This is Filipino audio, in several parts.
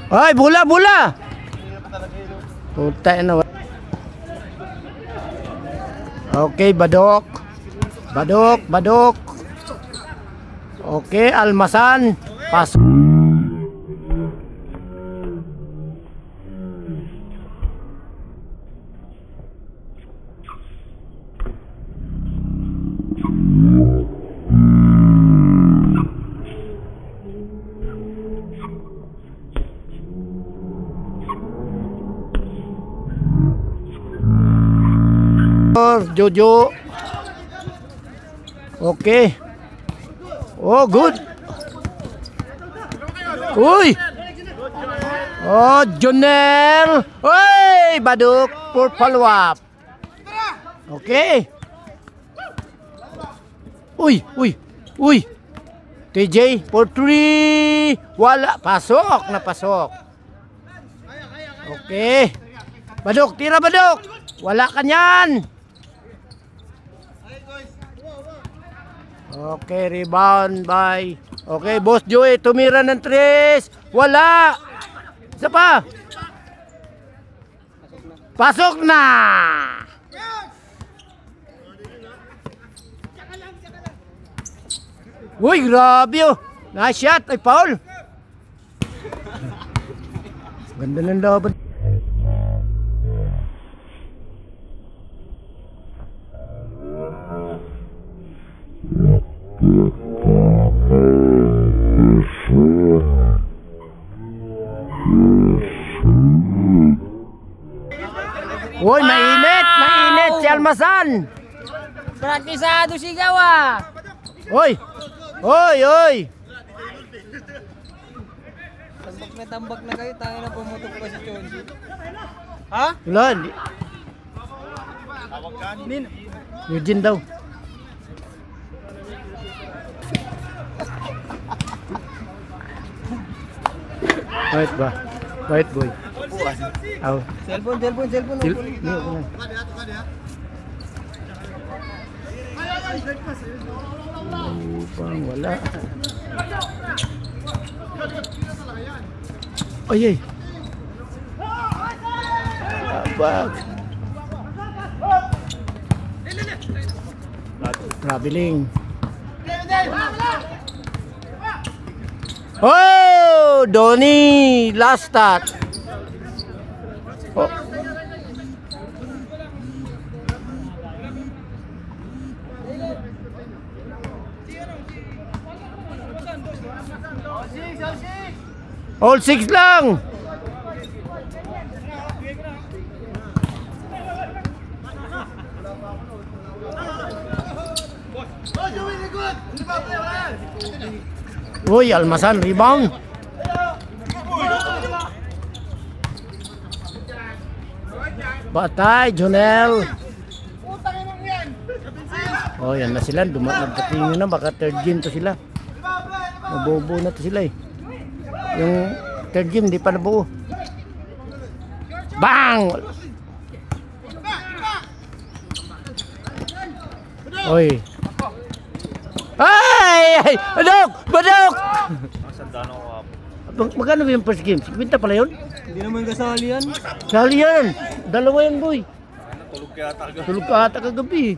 Ay, bola, bola. Puta na. Okay, Badok. Badok, Badok. Okay, Almasan. Pasok. Jojo. Okay. Oh, good. Uy. Oh, Jonel. Uy, Baduk for follow-up. Okay. Uy, uy, uy. TJ for 3. Wala. Pasok na pasok. Okay. Baduk, tira Baduk. Wala ka niyan. Okay, rebound by. Okay, Boss Joey, tumira ng 3. Wala. Isa pa. Pasok na. Uy, grabe oh. Nice shot. Ay, foul. Ganda ng laban. Uy, mainit, mainit si Almasan. Praktisado sigaw ah. Uy, uy, uy. Tambak na kayo, tayo na pumutok pa si Chonji. Ha? Wala. Eugene daw. Wait ba? Wait boy. Aw. Cellphone, cellphone, cellphone. Pang wala. Ay ay. Abag. Traveling. Oh, Donnie, last start. Oh. All 6 lang. Uy, Almasan, rebound. Patay, Jonel. Oh, yan na sila. Nagpatingin na. Baka third game to sila. Mabubuo na to sila eh. Yung third game, di pa nabuo. Bang! Oy. Ay! Ay! Badok! Badok! Magkano ba yung first game? 50 pala yun? Hindi naman kasali yan. Kasali yan. Dalawa yan, boy. Tulog ka ata kagabi.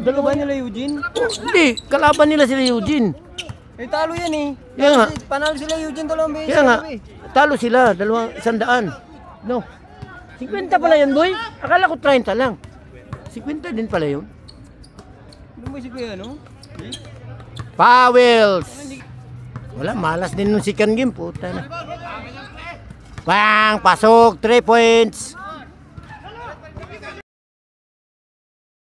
Dalawa nila Eugene? Oh, hindi. Kalaban nila sila Eugene. Eh talo yan eh. Yan nga. Panalo sila Eugene dalawang beses. Kaya nga. Talo sila. 100. No. 50 pala yan, boy. Akala ko 30 lang. 50 din pala yun. Ano ba si Kuya, no? Powells. Wala, malas din nung second game. Puta na. Bang! Pasok. 3 points.